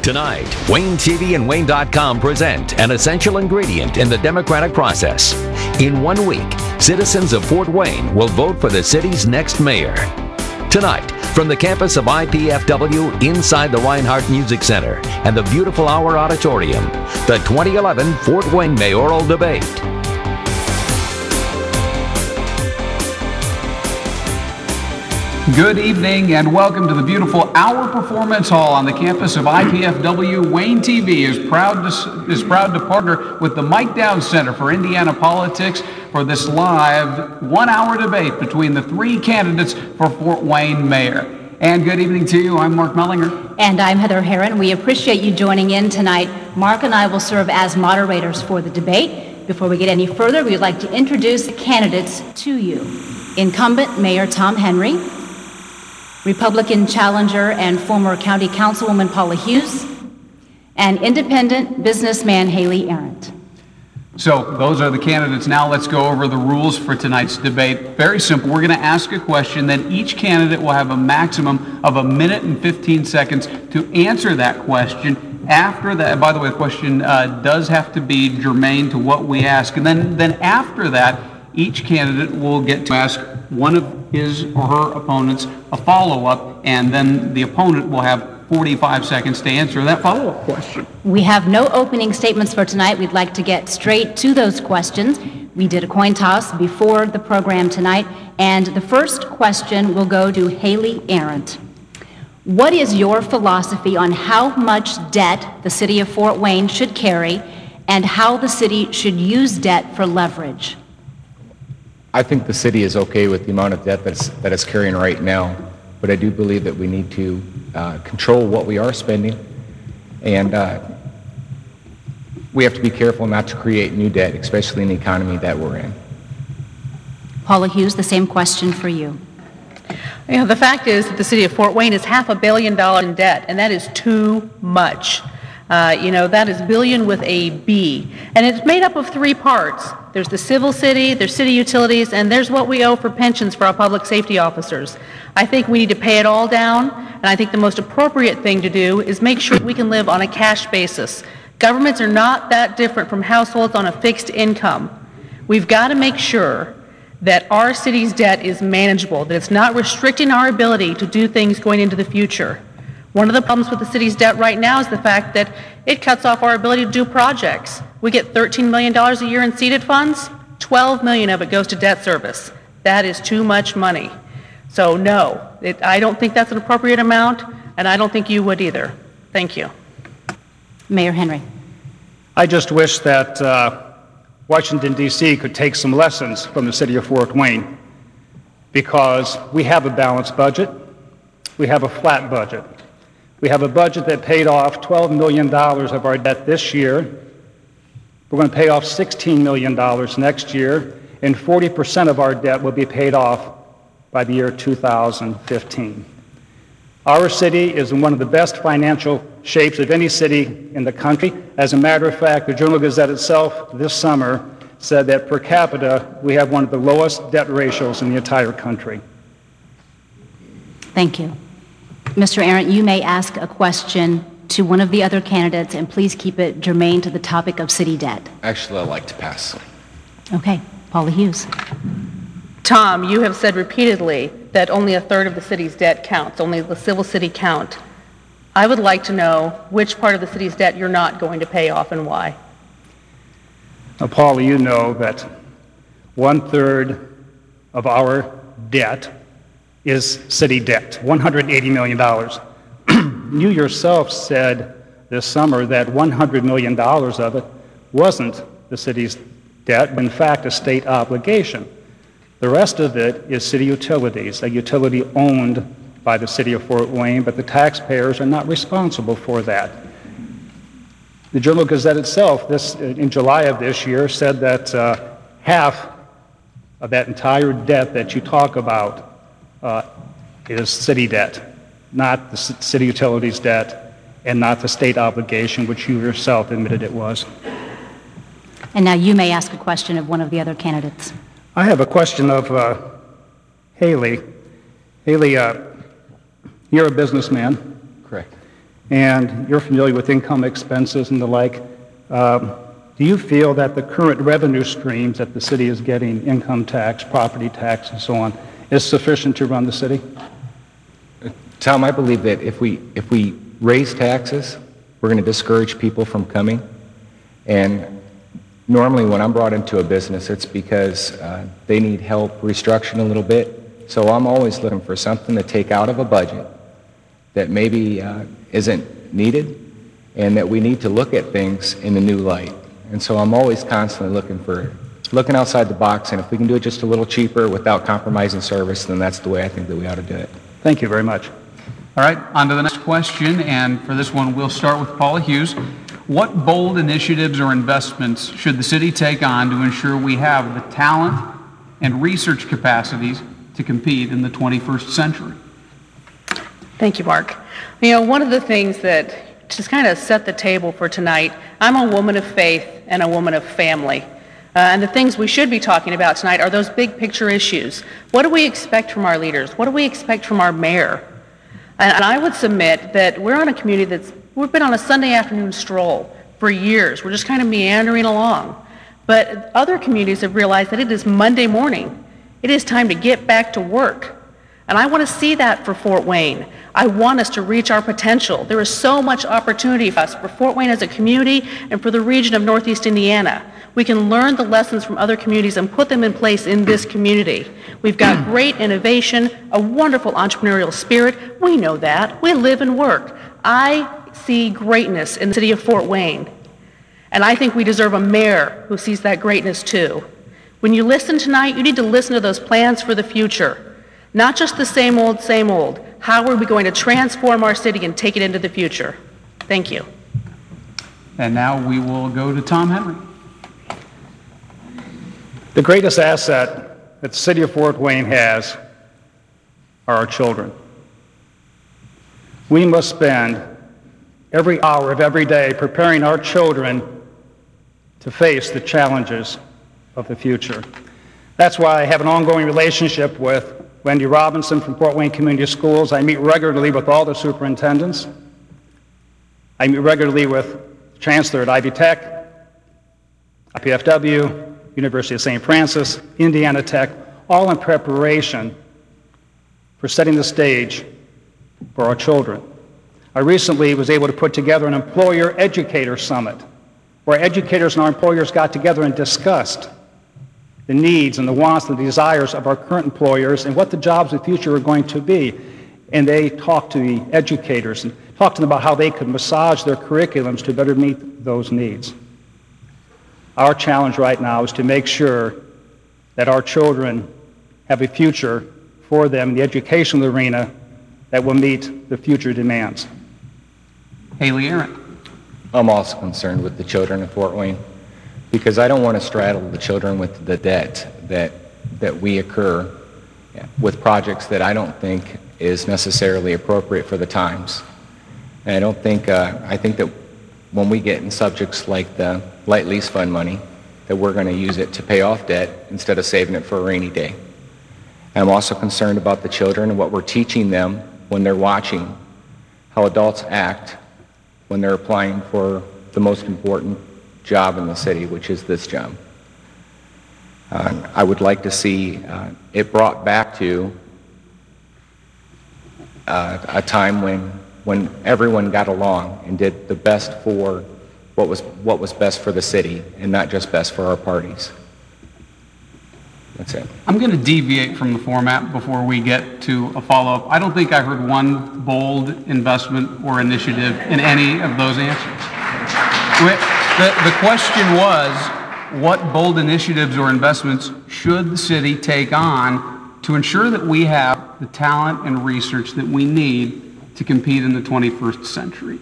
Tonight, Wayne TV and Wayne.com present an essential ingredient in the democratic process. In 1 week, citizens of Fort Wayne will vote for the city's next mayor. Tonight, from the campus of IPFW inside the Reinhardt Music Center and the beautiful Hour Auditorium, the 2011 Fort Wayne Mayoral Debate. Good evening and welcome to the beautiful Hour Performance Hall on the campus of IPFW. Wayne TV is proud to partner with the Mike Downs Center for Indiana Politics for this live 1 hour debate between the three candidates for Fort Wayne Mayor. And good evening to you. I'm Mark Mellinger. And I'm Heather Herron. We appreciate you joining in tonight. Mark and I will serve as moderators for the debate. Before we get any further, we'd like to introduce the candidates to you. Incumbent Mayor Tom Henry, Republican challenger and former County Councilwoman Paula Hughes, and independent businessman Haley Arendt. So those are the candidates. Now let's go over the rules for tonight's debate. Very simple. We're going to ask a question, then each candidate will have a maximum of 1 minute and 15 seconds to answer that question. After that, by the way, the question does have to be germane to what we ask. And then after that, each candidate will get to ask one of his or her opponents a follow-up, and then the opponent will have 45 seconds to answer that follow-up question. We have no opening statements for tonight. We'd like to get straight to those questions. We did a coin toss before the program tonight, and the first question will go to Haley Arendt. What is your philosophy on how much debt the city of Fort Wayne should carry and how the city should use debt for leverage? I think the city is okay with the amount of debt that it's carrying right now, but I do believe that we need to control what we are spending, and we have to be careful not to create new debt, especially in the economy that we're in. Paula Hughes, the same question for you. You know, the fact is that the city of Fort Wayne is $500 million in debt, and that is too much. That is billion with a B. And it's made up of three parts. There's the civil city, there's city utilities, and there's what we owe for pensions for our public safety officers. I think we need to pay it all down, and I think the most appropriate thing to do is make sure we can live on a cash basis. Governments are not that different from households on a fixed income. We've got to make sure that our city's debt is manageable, that it's not restricting our ability to do things going into the future. One of the problems with the city's debt right now is the fact that it cuts off our ability to do projects. We get $13 million a year in seeded funds, $12 million of it goes to debt service. That is too much money. So no, I don't think that's an appropriate amount, and I don't think you would either. Thank you. Mayor Henry. I just wish that Washington, D.C. could take some lessons from the city of Fort Wayne, because we have a balanced budget, we have a flat budget. We have a budget that paid off $12 million of our debt this year. We're going to pay off $16 million next year, and 40% of our debt will be paid off by the year 2015. Our city is in one of the best financial shapes of any city in the country. As a matter of fact, the Journal-Gazette itself this summer said that per capita, we have one of the lowest debt ratios in the entire country. Thank you. Mr. Arendt, you may ask a question to one of the other candidates, and please keep it germane to the topic of city debt. Actually, I'd like to pass. Okay. Paula Hughes. Tom, you have said repeatedly that only a third of the city's debt counts, only the civil city count. I would like to know which part of the city's debt you're not going to pay off and why. Now, Paula, you know that 1/3 of our debt is city debt, $180 million. You yourself said this summer that $100 million of it wasn't the city's debt, but in fact a state obligation. The rest of it is city utilities, a utility owned by the city of Fort Wayne, but the taxpayers are not responsible for that. The Journal-Gazette itself, in July of this year, said that half of that entire debt that you talk about is city debt, not the city utilities debt, and not the state obligation, which you yourself admitted it was. And now you may ask a question of one of the other candidates. I have a question of Haley. Haley, you're a businessman. Correct. and you're familiar with income expenses and the like. Do you feel that the current revenue streams that the city is getting, income tax, property tax, and so on, is sufficient to run the city? Tom, I believe that if we raise taxes, we're going to discourage people from coming. And normally when I'm brought into a business, it's because they need help restructuring a little bit. So I'm always looking for something to take out of a budget that maybe isn't needed, and that we need to look at things in a new light. And so I'm always constantly looking outside the box, and if we can do it just a little cheaper without compromising service, then that's the way I think that we ought to do it. Thank you very much. All right, on to the next question, and for this one, we'll start with Paula Hughes. What bold initiatives or investments should the city take on to ensure we have the talent and research capacities to compete in the 21st century? Thank you, Mark. You know, one of the things that just kind of set the table for tonight, I'm a woman of faith and a woman of family. And the things we should be talking about tonight are those big picture issues. What do we expect from our leaders? What do we expect from our mayor? And I would submit that we're on a community we've been on a Sunday afternoon stroll for years. We're just kind of meandering along. But other communities have realized that it is Monday morning. It is time to get back to work. And I want to see that for Fort Wayne. I want us to reach our potential. There is so much opportunity for us, for Fort Wayne as a community and for the region of Northeast Indiana. We can learn the lessons from other communities and put them in place in this community. We've got great innovation, a wonderful entrepreneurial spirit. We know that. We live and work. I see greatness in the city of Fort Wayne. And I think we deserve a mayor who sees that greatness too. When you listen tonight, you need to listen to those plans for the future. Not just the same old, same old. How are we going to transform our city and take it into the future? Thank you. And now we will go to Tom Henry. The greatest asset that the city of Fort Wayne has are our children. We must spend every hour of every day preparing our children to face the challenges of the future. That's why I have an ongoing relationship with Wendy Robinson from Fort Wayne Community Schools. I meet regularly with all the superintendents. I meet regularly with the Chancellor at Ivy Tech, IPFW, University of St. Francis, Indiana Tech, all in preparation for setting the stage for our children. I recently was able to put together an employer-educator summit where educators and our employers got together and discussed the needs and the wants and the desires of our current employers and what the jobs of the future are going to be. And they talked to the educators and talked to them about how they could massage their curriculums to better meet those needs. Our challenge right now is to make sure that our children have a future for them in the educational arena that will meet the future demands. Haley Arendt. I'm also concerned with the children of Fort Wayne, because I don't want to straddle the children with the debt that we incur with projects that I don't think is necessarily appropriate for the times. And I think that when we get in subjects like the light lease fund money, that we're going to use it to pay off debt instead of saving it for a rainy day. And I'm also concerned about the children and what we're teaching them when they're watching how adults act when they're applying for the most important job in the city, which is this job. I would like to see it brought back to a time when everyone got along and did the best for what was best for the city and not just best for our parties. That's it. I'm going to deviate from the format before we get to a follow-up. I don't think I heard one bold investment or initiative in any of those answers. The question was, what bold initiatives or investments should the city take on to ensure that we have the talent and research that we need to compete in the 21st century?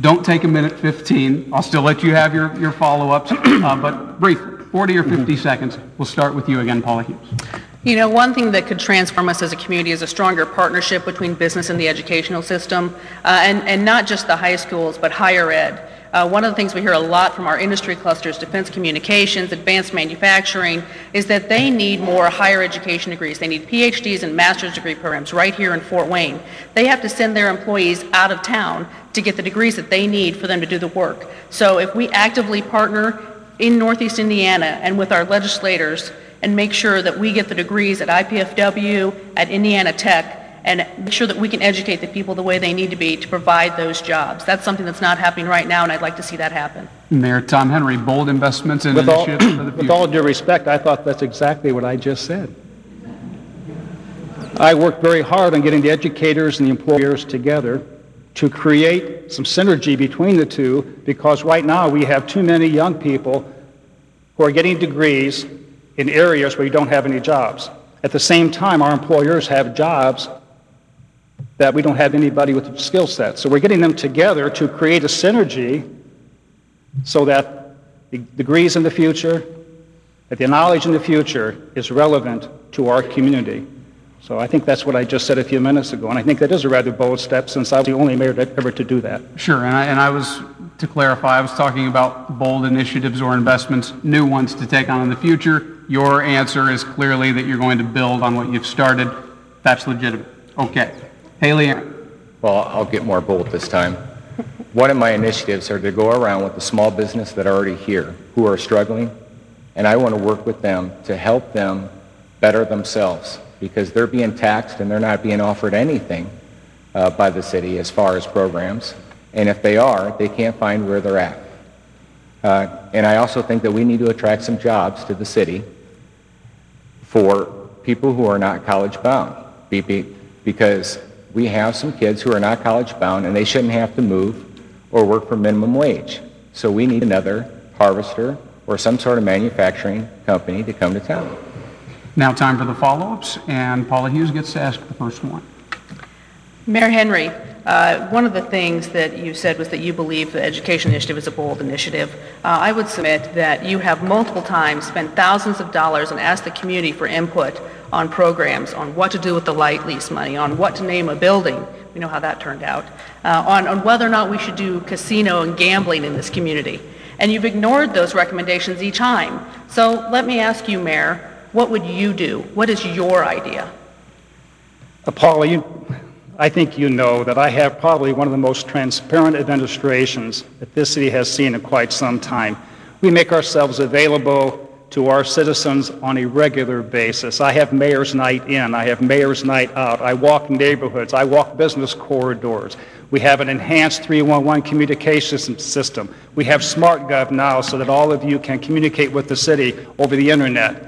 Don't take a minute 15. I'll still let you have your follow-ups, but briefly, 40 or 50 seconds. We'll start with you again, Paula Hughes. You know, one thing that could transform us as a community is a stronger partnership between business and the educational system, and not just the high schools, but higher ed. One of the things we hear a lot from our industry clusters, defense communications, advanced manufacturing, is that they need more higher education degrees. They need PhDs and master's degree programs right here in Fort Wayne. They have to send their employees out of town to get the degrees that they need for them to do the work. So if we actively partner in Northeast Indiana and with our legislators and make sure that we get the degrees at IPFW, at Indiana Tech, and make sure that we can educate the people the way they need to be to provide those jobs. That's something that's not happening right now, and I'd like to see that happen. Mayor Tom Henry, bold investments and initiatives for the future. With all due respect, I thought that's exactly what I just said. I worked very hard on getting the educators and the employers together to create some synergy between the two, because right now we have too many young people who are getting degrees in areas where you don't have any jobs. At the same time, our employers have jobs that we don't have anybody with the skill set. So we're getting them together to create a synergy so that the degrees in the future, that the knowledge in the future is relevant to our community. So I think that's what I just said a few minutes ago, and I think that is a rather bold step since I was the only mayor ever to do that. Sure, and I was, to clarify, I was talking about bold initiatives or investments, new ones to take on in the future. Your answer is clearly that you're going to build on what you've started. That's legitimate. Okay. Haley. Well, I'll get more bold this time. One of my initiatives are to go around with the small business that are already here, who are struggling, and I want to work with them to help them better themselves, because they're being taxed and they're not being offered anything by the city as far as programs. And if they are, they can't find where they're at. And I also think that we need to attract some jobs to the city for people who are not college bound, because we have some kids who are not college bound and they shouldn't have to move or work for minimum wage. So we need another harvester or some sort of manufacturing company to come to town. Now time for the follow-ups, and Paula Hughes gets to ask the first one. Mayor Henry, one of the things that you said was that you believe the education initiative is a bold initiative. I would submit that you have multiple times spent thousands of dollars and asked the community for input on programs, on what to do with the light lease money, on what to name a building. We know how that turned out. On whether or not we should do casino and gambling in this community. And you've ignored those recommendations each time. So let me ask you, Mayor, what would you do? What is your idea? Paula, I think you know that I have probably one of the most transparent administrations that this city has seen in quite some time. We make ourselves available to our citizens on a regular basis. I have mayor's night in, I have mayor's night out, I walk neighborhoods, I walk business corridors. We have an enhanced 311 communication system. We have SmartGov now so that all of you can communicate with the city over the internet.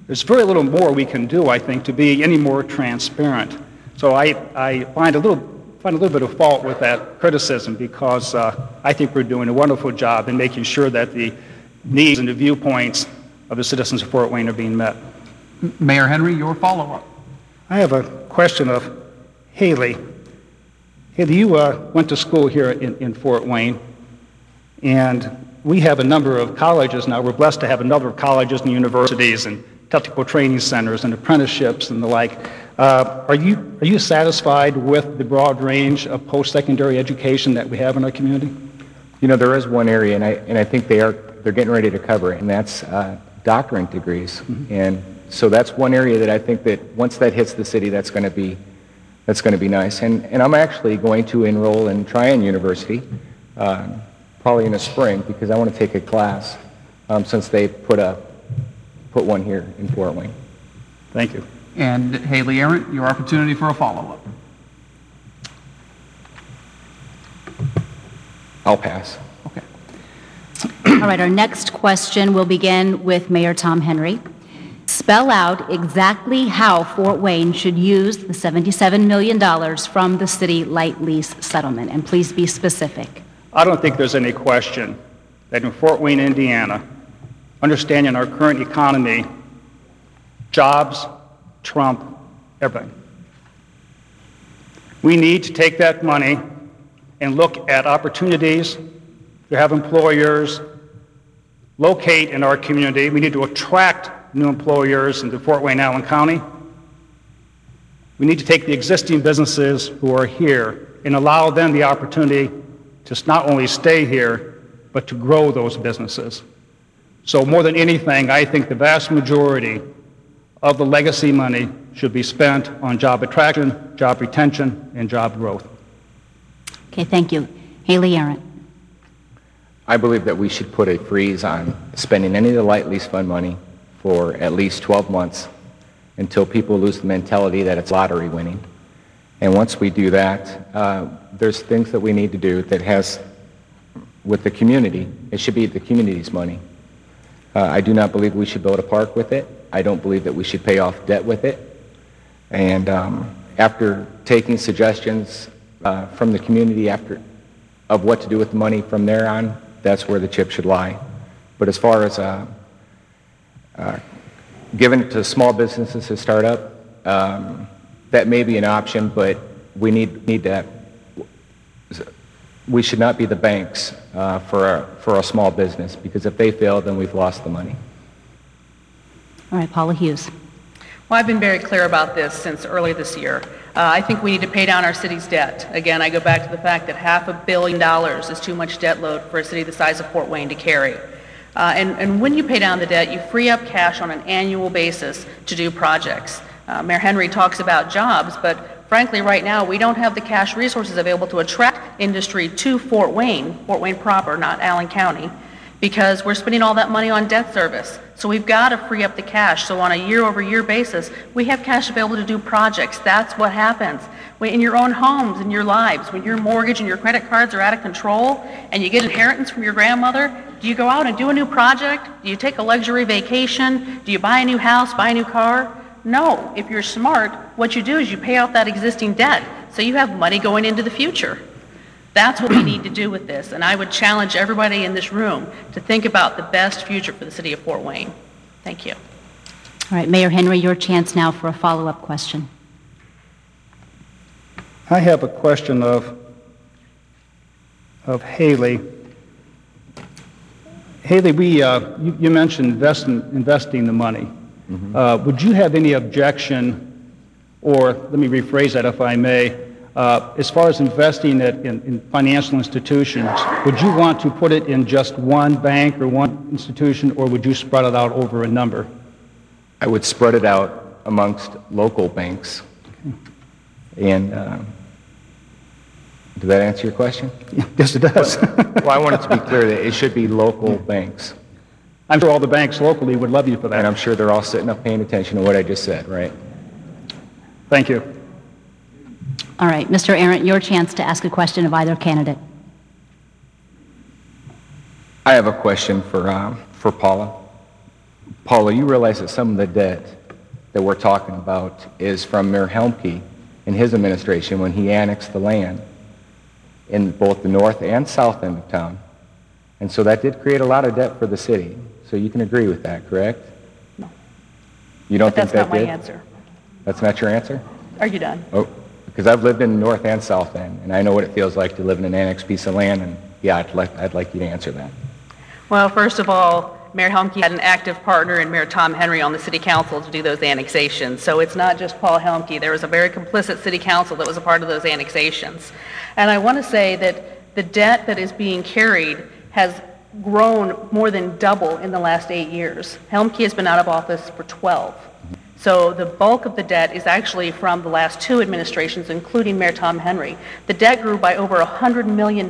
There's very little more we can do, I think, to be any more transparent. So I find a little bit of fault with that criticism, because I think we're doing a wonderful job in making sure that the needs and the viewpoints of the citizens of Fort Wayne are being met. Mayor Henry, your follow-up. I have a question of Haley. Haley, you went to school here in Fort Wayne, and we have a number of colleges now. We're blessed to have a number of colleges and universities and technical training centers and apprenticeships and the like. Are you satisfied with the broad range of post-secondary education that we have in our community? You know, there is one area, and I think they're getting ready to cover it, and that's doctorate degrees. Mm-hmm. And so that's one area that I think that once that hits the city, that's going to be nice. And I'm actually going to enroll in Tryon University, probably in the spring, because I want to take a class since they put one here in Fort Wayne. Thank you. And Haley Arendt, your opportunity for a follow-up. I'll pass. Okay. All right, our next question will begin with Mayor Tom Henry. Spell out exactly how Fort Wayne should use the $77 million from the city light lease settlement, and please be specific. I don't think there's any question that in Fort Wayne, Indiana, understanding our current economy, jobs trump everything. We need to take that money and look at opportunities to have employers locate in our community. We need to attract new employers into Fort Wayne, Allen County. We need to take the existing businesses who are here and allow them the opportunity to not only stay here, but to grow those businesses. So more than anything, I think the vast majority of the legacy money should be spent on job attraction, job retention, and job growth. Okay, thank you. Haley Arendt. I believe that we should put a freeze on spending any of the light lease fund money for at least 12 months until people lose the mentality that it's lottery winning. And once we do that, there's things that we need to do that has, with the community, it should be the community's money. I do not believe we should build a park with it. I don't believe that we should pay off debt with it. And after taking suggestions from the community of what to do with the money from there on, that's where the chip should lie. But as far as giving it to small businesses to start up, that may be an option, but we need that. We should not be the banks for a small business, because if they fail, then we've lost the money. All right, Paula Hughes. Well, I've been very clear about this since early this year. I think we need to pay down our city's debt. Again, I go back to the fact that $500 million is too much debt load for a city the size of Fort Wayne to carry. And when you pay down the debt, you free up cash on an annual basis to do projects. Mayor Henry talks about jobs, but frankly, right now, we don't have the cash resources available to attract industry to Fort Wayne proper, not Allen County, because we're spending all that money on debt service. So we've got to free up the cash. So on a year-over-year basis, we have cash available to do projects. That's what happens. In your own homes, in your lives, when your mortgage and your credit cards are out of control and you get inheritance from your grandmother, do you go out and do a new project? Do you take a luxury vacation? Do you buy a new house, buy a new car? No. If you're smart, what you do is you pay off that existing debt, so you have money going into the future. That's what we need to do with this, and I would challenge everybody in this room to think about the best future for the city of Fort Wayne. Thank you. All right, Mayor Henry, your chance now for a follow-up question. I have a question of Haley. Haley, you mentioned investing the money. Mm-hmm. Would you have any objection, or let me rephrase that if I may, as far as investing it in financial institutions, would you want to put it in just one bank or one institution, or would you spread it out over a number? I would spread it out amongst local banks. Okay. And did that answer your question? Yes, it does. Well, I want it to be clear that it should be local banks. I'm sure all the banks locally would love you for that. And I'm sure they're all sitting up paying attention to what I just said, right? Thank you. All right, Mr. Arendt, your chance to ask a question of either candidate. I have a question for Paula. Paula, you realize that some of the debt that we're talking about is from Mayor Helmke and his administration when he annexed the land in both the north and south end of town. And so that did create a lot of debt for the city. So you can agree with that, correct? No. You don't think that did? That's not my answer. That's not your answer? Are you done? Oh, because I've lived in the north and south end, and I know what it feels like to live in an annexed piece of land, and yeah, I'd like you to answer that. Well, first of all, Mayor Helmke had an active partner in Mayor Tom Henry on the city council to do those annexations. So it's not just Paul Helmke. There was a very complicit city council that was a part of those annexations. And I want to say that the debt that is being carried has grown more than double in the last 8 years. Helmke has been out of office for 12. So the bulk of the debt is actually from the last 2 administrations, including Mayor Tom Henry. The debt grew by over $100 million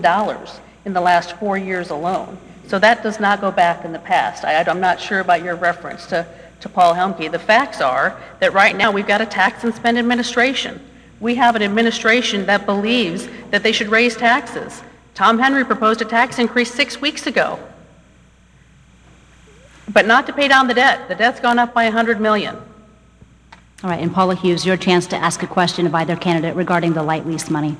in the last 4 years alone. So that does not go back in the past. I'm not sure about your reference to Paul Helmke. The facts are that right now we've got a tax and spend administration. We have an administration that believes that they should raise taxes. Tom Henry proposed a tax increase 6 weeks ago, but not to pay down the debt. The debt's gone up by $100 million. All right, and Paula Hughes, your chance to ask a question of either candidate regarding the light lease money.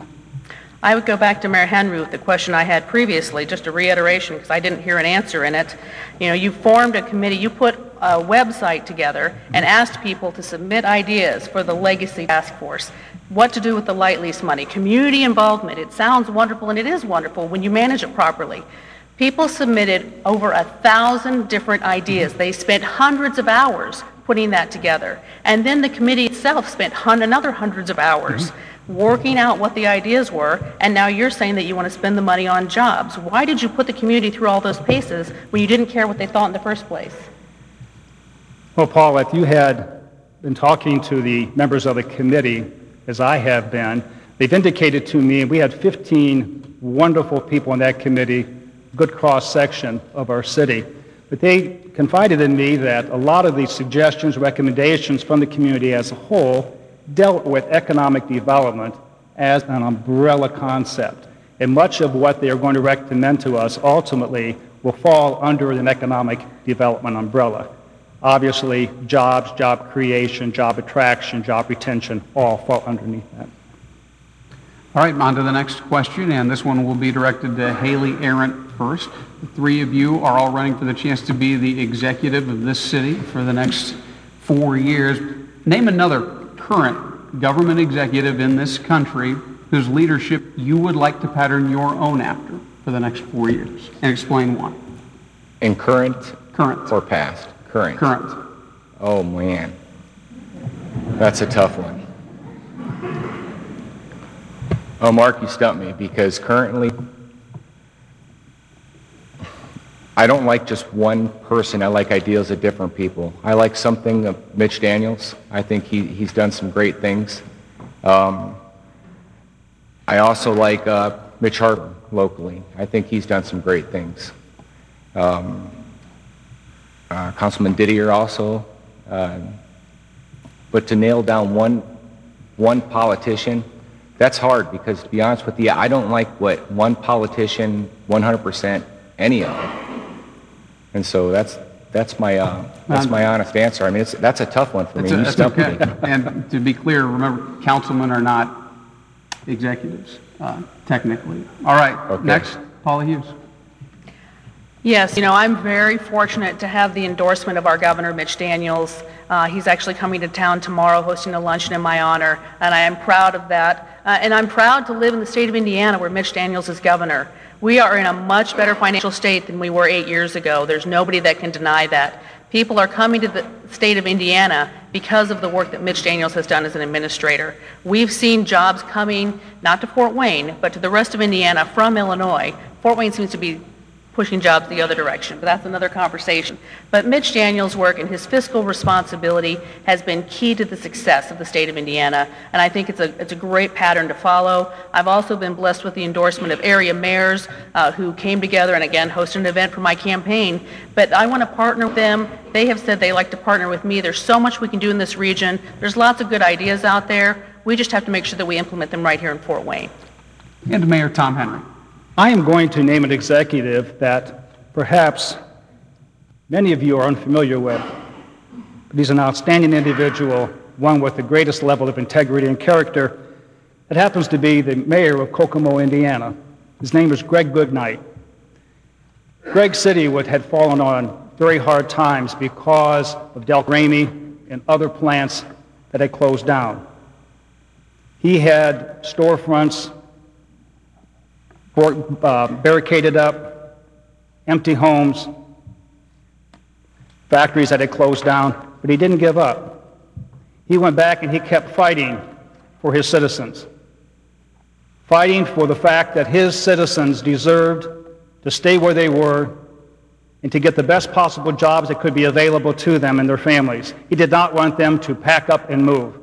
I would go back to Mayor Henry with the question I had previously, just a reiteration because I didn't hear an answer in it. You know, you formed a committee, you put a website together and asked people to submit ideas for the Legacy Task Force. What to do with the light lease money, community involvement. It sounds wonderful, and it is wonderful when you manage it properly. People submitted over 1,000 different ideas. They spent hundreds of hours putting that together. And then the committee itself spent another hundreds of hours working out what the ideas were, and now you're saying that you want to spend the money on jobs. Why did you put the community through all those paces when you didn't care what they thought in the first place? Well, Paul, if you had been talking to the members of the committee, as I have been, they've indicated to me, and we had 15 wonderful people in that committee, good cross-section of our city, but they confided in me that a lot of the suggestions, recommendations from the community as a whole dealt with economic development as an umbrella concept. And much of what they are going to recommend to us ultimately will fall under an economic development umbrella. Obviously, jobs, job creation, job attraction, job retention all fall underneath that. All right, on to the next question, and this one will be directed to Haley Arendt first. The three of you are all running for the chance to be the executive of this city for the next 4 years. Name another current government executive in this country whose leadership you would like to pattern your own after for the next 4 years, and explain why. In current or past? Current. Current. Oh, man. That's a tough one. Oh, Mark, you stumped me, because currently I don't like just one person. I like ideas of different people. I like something of Mitch Daniels. I think he's done some great things. I also like Mitch Harper locally. I think he's done some great things. Councilman Didier also. But to nail down one politician, that's hard, because to be honest with you, I don't like what one politician 100% any of them. And so that's my honest answer. I mean, that's a tough one for me. You stumped me. And to be clear, remember, councilmen are not executives, technically. All right, okay. Next, Paula Hughes. Yes, you know, I'm very fortunate to have the endorsement of our governor, Mitch Daniels. He's actually coming to town tomorrow, hosting a luncheon in my honor, and I am proud of that. And I'm proud to live in the state of Indiana where Mitch Daniels is governor. We are in a much better financial state than we were 8 years ago. There's nobody that can deny that. People are coming to the state of Indiana because of the work that Mitch Daniels has done as an administrator. We've seen jobs coming, not to Fort Wayne, but to the rest of Indiana from Illinois. Fort Wayne seems to be pushing jobs the other direction, but that's another conversation. But Mitch Daniels' work and his fiscal responsibility has been key to the success of the state of Indiana, and I think it's a great pattern to follow. I've also been blessed with the endorsement of area mayors who came together and again hosted an event for my campaign, but I want to partner with them. They have said they like to partner with me. There's so much we can do in this region. There's lots of good ideas out there. We just have to make sure that we implement them right here in Fort Wayne. And Mayor Tom Henry. I am going to name an executive that perhaps many of you are unfamiliar with. But he's an outstanding individual, one with the greatest level of integrity and character. It happens to be the mayor of Kokomo, Indiana. His name is Greg Goodnight. Greg City had fallen on very hard times because of Del Ramey and other plants that had closed down. He had storefronts barricaded up, empty homes, factories that had closed down, but he didn't give up. He went back and he kept fighting for his citizens, fighting for the fact that his citizens deserved to stay where they were and to get the best possible jobs that could be available to them and their families. He did not want them to pack up and move,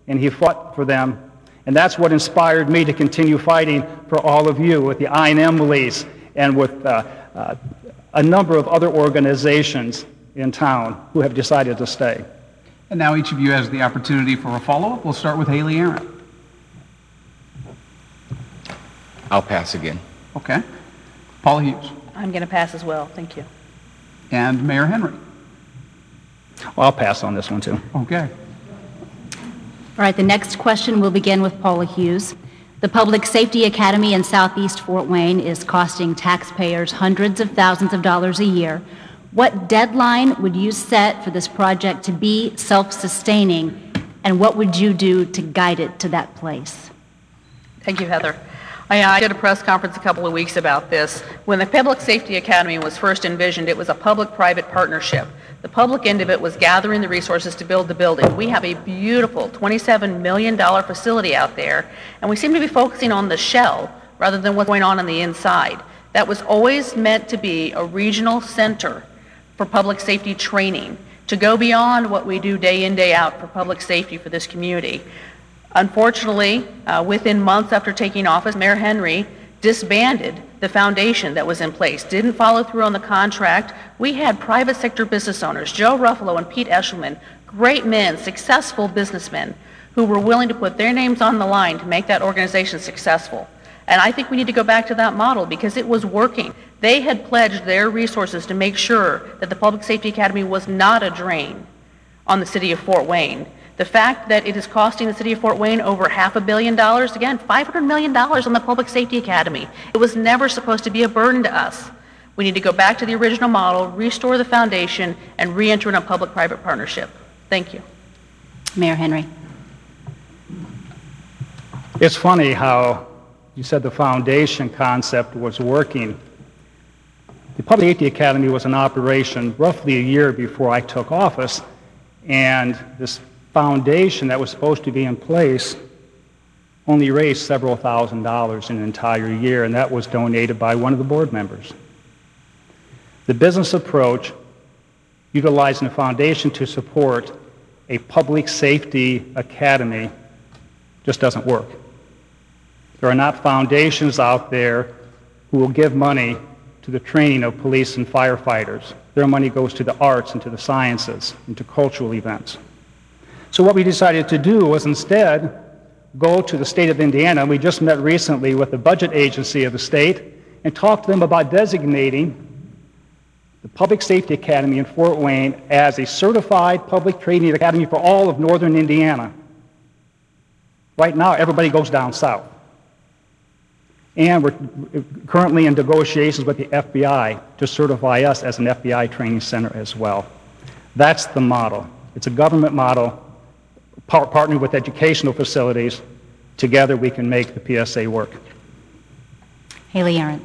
and he fought for them. And that's what inspired me to continue fighting for all of you with the I&M lease and with a number of other organizations in town who have decided to stay. And now each of you has the opportunity for a follow-up. We'll start with Haley Arendt. I'll pass again. Okay. Paula Hughes. I'm going to pass as well. Thank you. And Mayor Henry. Well, I'll pass on this one too. Okay. All right, the next question will begin with Paula Hughes. The Public Safety Academy in Southeast Fort Wayne is costing taxpayers hundreds of thousands of dollars a year. What deadline would you set for this project to be self-sustaining, and what would you do to guide it to that place? Thank you, Heather. I did a press conference a couple of weeks about this. When the Public Safety Academy was first envisioned, it was a public-private partnership. The public end of it was gathering the resources to build the building. We have a beautiful $27 million facility out there, and we seem to be focusing on the shell rather than what's going on the inside. That was always meant to be a regional center for public safety training, to go beyond what we do day in, day out for public safety for this community. Unfortunately, within months after taking office, Mayor Henry disbanded the foundation that was in place, didn't follow through on the contract. We had private sector business owners, Joe Ruffalo and Pete Eshelman, great men, successful businessmen, who were willing to put their names on the line to make that organization successful. And I think we need to go back to that model because it was working. They had pledged their resources to make sure that the Public Safety Academy was not a drain on the city of Fort Wayne. The fact that it is costing the city of Fort Wayne over $500 million, again, $500 million on the Public Safety Academy. It was never supposed to be a burden to us. We need to go back to the original model, restore the foundation, and re-enter in a public-private partnership. Thank you. Mayor Henry. It's funny how you said the foundation concept was working. The Public Safety Academy was in operation roughly a year before I took office, and this foundation that was supposed to be in place only raised several $1,000s in an entire year, and that was donated by one of the board members. The business approach, utilizing the foundation to support a public safety academy, just doesn't work. There are not foundations out there who will give money to the training of police and firefighters. Their money goes to the arts and to the sciences and to cultural events. So what we decided to do was instead go to the state of Indiana. We just met recently with the budget agency of the state and talked to them about designating the Public Safety Academy in Fort Wayne as a certified public training academy for all of northern Indiana. Right now, everybody goes down south. And we're currently in negotiations with the FBI to certify us as an FBI training center as well. That's the model. It's a government model, partnered with educational facilities. Together we can make the PSA work. Haley Arendt.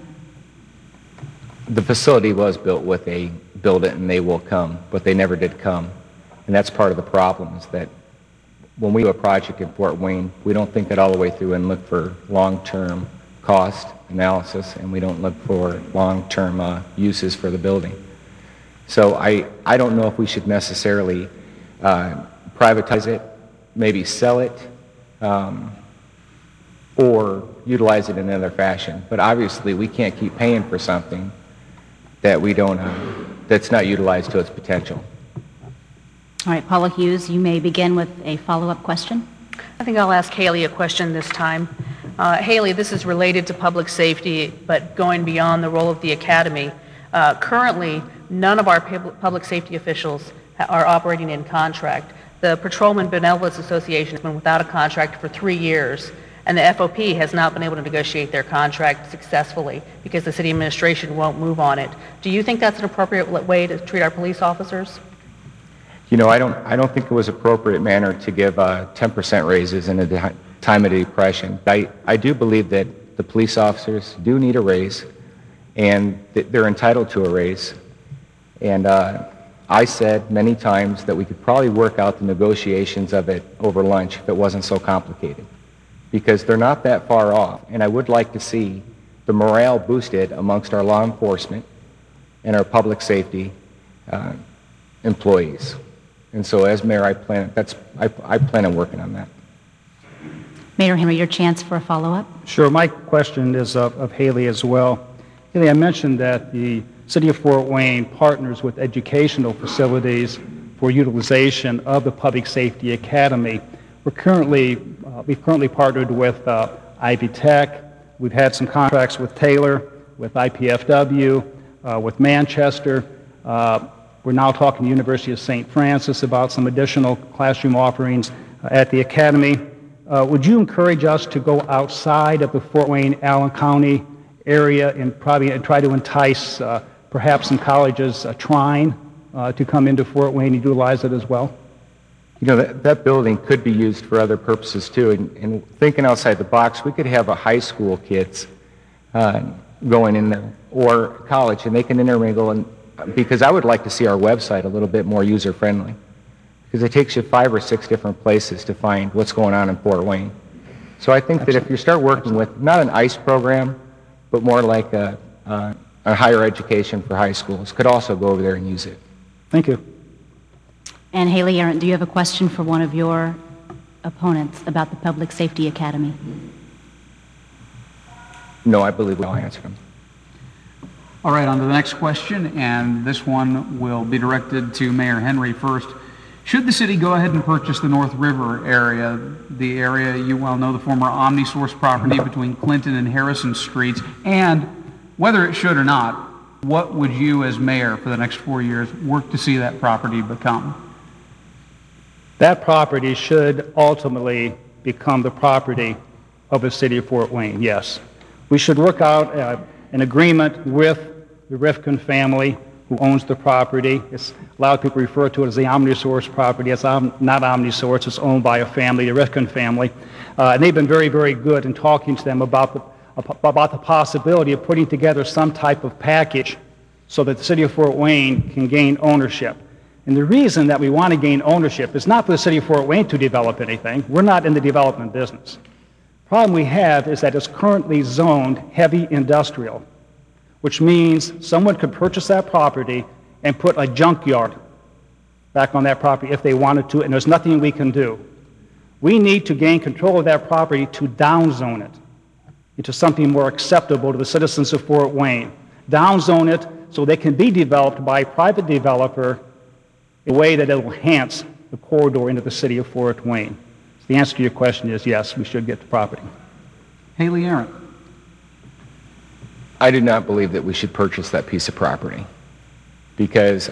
The facility was built with a build it and they will come, but they never did come. And that's part of the problem, is that when we do a project in Fort Wayne, we don't think it all the way through and look for long-term cost analysis, and we don't look for long-term uses for the building. So I don't know if we should necessarily privatize it, maybe sell it, or utilize it in another fashion. But obviously we can't keep paying for something that we don't, that's not utilized to its potential. All right, Paula Hughes, you may begin with a follow-up question. I think I'll ask Haley a question this time. Haley, this is related to public safety, but going beyond the role of the academy. Currently, none of our public safety officials are operating in contract. The Patrolman Benevolence Association has been without a contract for 3 years, and the FOP has not been able to negotiate their contract successfully because the city administration won't move on it. Do you think that's an appropriate way to treat our police officers? You know, I don't think it was appropriate manner to give 10% raises in a time of depression. I do believe that the police officers do need a raise, and they're entitled to a raise. And I said many times that we could probably work out the negotiations of it over lunch if it wasn't so complicated, because they're not that far off. And I would like to see the morale boosted amongst our law enforcement and our public safety employees. And so as mayor, I plan on working on that. Mayor Henry, your chance for a follow-up. Sure. My question is of Haley as well. Haley, I mentioned that the City of Fort Wayne partners with educational facilities for utilization of the Public Safety Academy. We've currently partnered with Ivy Tech. We've had some contracts with Taylor, with IPFW, with Manchester. We're now talking to the University of St. Francis about some additional classroom offerings at the Academy. Would you encourage us to go outside of the Fort Wayne, Allen County area and try to entice perhaps some colleges trying to come into Fort Wayne and utilize it as well? You know, that building could be used for other purposes too. And thinking outside the box, we could have a high school kids going in there, or college, and they can intermingle because I would like to see our website a little bit more user-friendly, because it takes you 5 or 6 different places to find what's going on in Fort Wayne. So I think that if you start working with, not an ICE program, but more like a higher education for high schools, could also go over there and use it. Thank you. And Haley Arendt, do you have a question for one of your opponents about the Public Safety Academy? No, I believe I'll answer them. All right, on to the next question, and this one will be directed to Mayor Henry first. Should the city go ahead and purchase the North River area, the area you well know, the former OmniSource property between Clinton and Harrison Streets, and whether it should or not, what would you as mayor for the next 4 years work to see that property become? That property should ultimately become the property of the city of Fort Wayne, yes. We should work out an agreement with the Rifkin family who owns the property. A lot of people refer to it as the OmniSource property. It's not OmniSource. It's owned by a family, the Rifkin family. And they've been very, very good in talking to them about the possibility of putting together some type of package so that the city of Fort Wayne can gain ownership. And the reason that we want to gain ownership is not for the city of Fort Wayne to develop anything. We're not in the development business. The problem we have is that it's currently zoned heavy industrial, which means someone could purchase that property and put a junkyard back on that property if they wanted to, and there's nothing we can do. We need to gain control of that property to downzone it into something more acceptable to the citizens of Fort Wayne. Downzone it so they can be developed by a private developer in a way that it will enhance the corridor into the city of Fort Wayne. So the answer to your question is yes, we should get the property. Haley Arendt. I do not believe that we should purchase that piece of property, because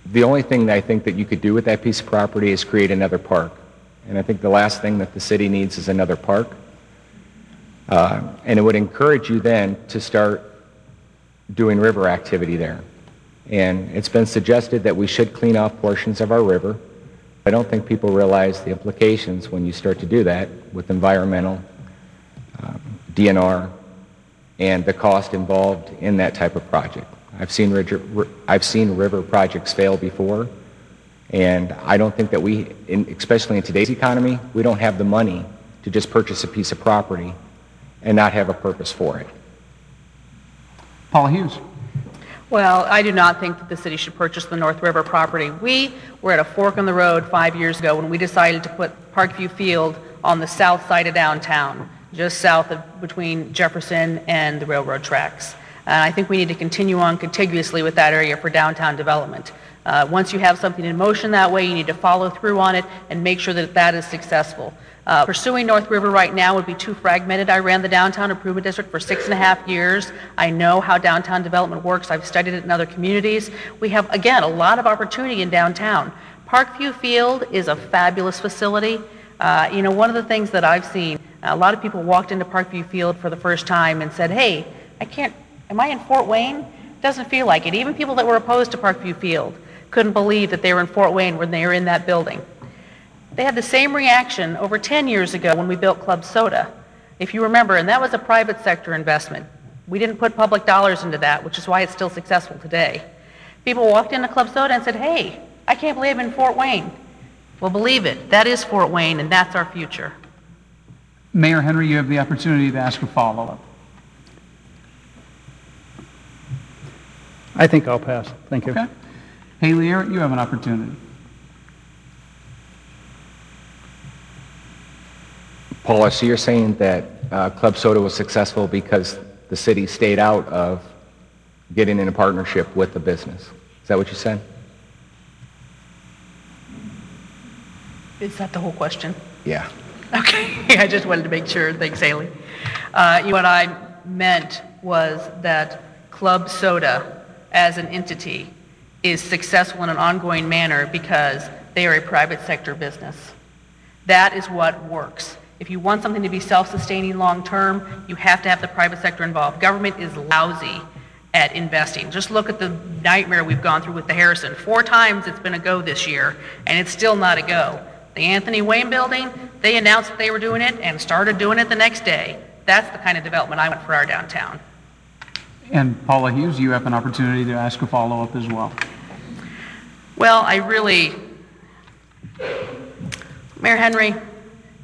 the only thing that I think that you could do with that piece of property is create another park. And I think the last thing that the city needs is another park. And it would encourage you then to start doing river activity there. And it's been suggested that we should clean off portions of our river. I don't think people realize the implications when you start to do that with environmental, DNR, and the cost involved in that type of project. I've seen river projects fail before, and I don't think that we, especially in today's economy, we don't have the money to just purchase a piece of property and not have a purpose for it. Paula Hughes. Well, I do not think that the city should purchase the North River property. We were at a fork in the road 5 years ago when we decided to put Parkview Field on the south side of downtown, just south of between Jefferson and the railroad tracks. And I think we need to continue on contiguously with that area for downtown development. Once you have something in motion that way, you need to follow through on it and make sure that that is successful. Pursuing North River right now would be too fragmented. I ran the Downtown Improvement District for 6.5 years. I know how downtown development works. I've studied it in other communities. We have, again, a lot of opportunity in downtown. Parkview Field is a fabulous facility. You know, one of the things that I've seen, a lot of people walked into Parkview Field for the first time and said, hey, am I in Fort Wayne? It doesn't feel like it. Even people that were opposed to Parkview Field couldn't believe that they were in Fort Wayne when they were in that building. They had the same reaction over 10 years ago when we built Club Soda, if you remember, and that was a private sector investment. We didn't put public dollars into that, which is why it's still successful today. People walked into Club Soda and said, hey, I can't believe I'm in Fort Wayne. Well, believe it, that is Fort Wayne, and that's our future. Mayor Henry, you have the opportunity to ask a follow-up. I think I'll pass. Thank you. Okay. Haley Arendt, you have an opportunity. Paula, so you're saying that Club Soda was successful because the city stayed out of getting in a partnership with the business. Is that what you said? Is that the whole question? Yeah. Okay, I just wanted to make sure. Thanks, Haley. What I meant was that Club Soda as an entity is successful in an ongoing manner because they are a private sector business. That is what works. If you want something to be self-sustaining long-term, you have to have the private sector involved. Government is lousy at investing. Just look at the nightmare we've gone through with the Harrison. 4 times it's been a go this year, and it's still not a go. The Anthony Wayne building, they announced that they were doing it and started doing it the next day. That's the kind of development I want for our downtown. And Paula Hughes, you have an opportunity to ask a follow-up as well. Well, Mayor Henry,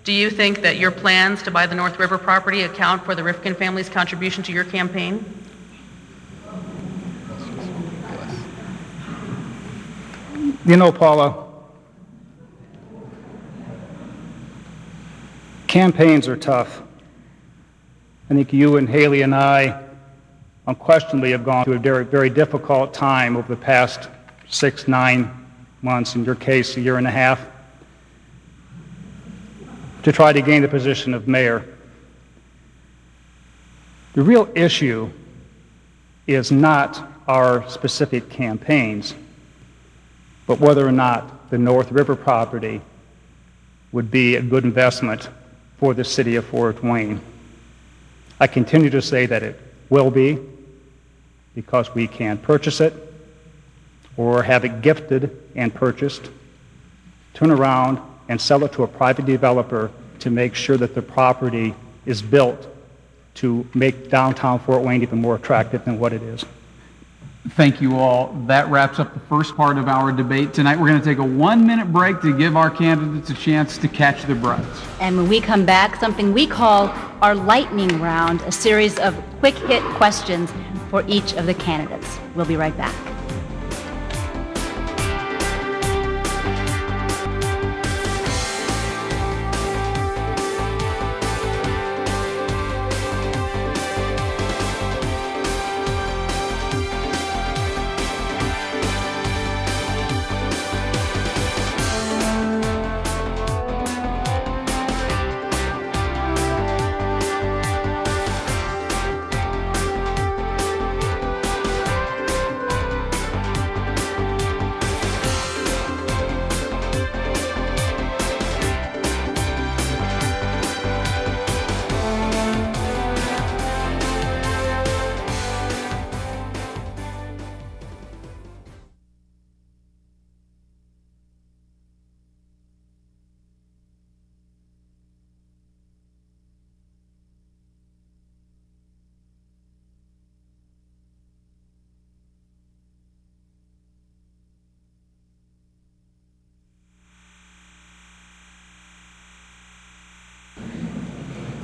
do you think that your plans to buy the North River property account for the Rifkin family's contribution to your campaign? You know, Paula, campaigns are tough. I think you and Haley and I unquestionably have gone through a very, very difficult time over the past 6-9 months, in your case, a year and a half, to try to gain the position of mayor. The real issue is not our specific campaigns, but whether or not the North River property would be a good investment for the city of Fort Wayne. I continue to say that it will be, because we can purchase it or have it gifted and purchased, turn around and sell it to a private developer to make sure that the property is built to make downtown Fort Wayne even more attractive than what it is. Thank you all. That wraps up the first part of our debate tonight. We're going to take a 1-minute break to give our candidates a chance to catch their breaths. And when we come back, something we call our lightning round, a series of quick hit questions for each of the candidates. We'll be right back.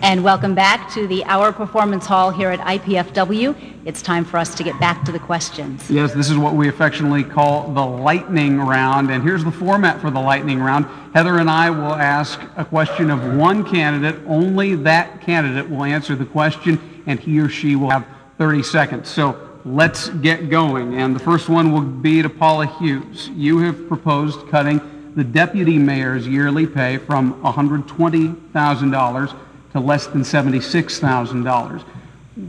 And welcome back to the Hour Performance Hall here at IPFW. It's time for us to get back to the questions. Yes, this is what we affectionately call the lightning round. And here's the format for the lightning round. Heather and I will ask a question of one candidate. Only that candidate will answer the question, and he or she will have 30 seconds. So let's get going. And the first one will be to Paula Hughes. You have proposed cutting the deputy mayor's yearly pay from $120,000 to less than $76,000.